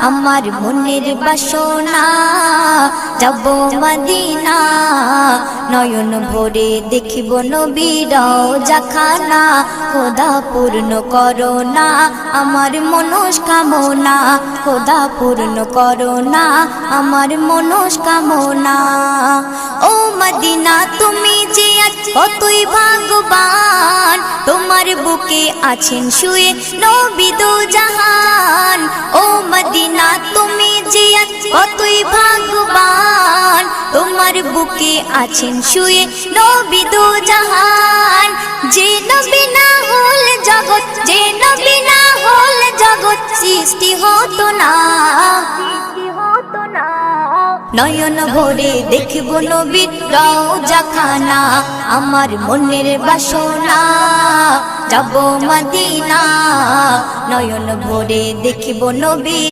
আমার মনের বাসনা যাব মদিনা নয়ন ভরে দেখিব নবীর রওজাখানা খোদা পূর্ণ করো না আমার মনস্কামনা খোদা পূর্ণ করো না আমার মনস্কামনা ও মদিনা তুমি যে আজ কতই ভাগ্যবান তোমার বুকে আছেন শুয়ে নবী দো জাহান ও মদিনা তুমি যে আজ কতই ভাগ্যবান তোমার বুকে আছেন শুয়ে নবী দো জাহান যে নবী না হল জগৎ যে নবী না হল জগৎ সৃষ্টি হতো না নয়ন ভরে দেখব নবীর রওজাখানা আমার মনের বাসনা যাব মদিনা নয়ন ভরে দেখব নবী।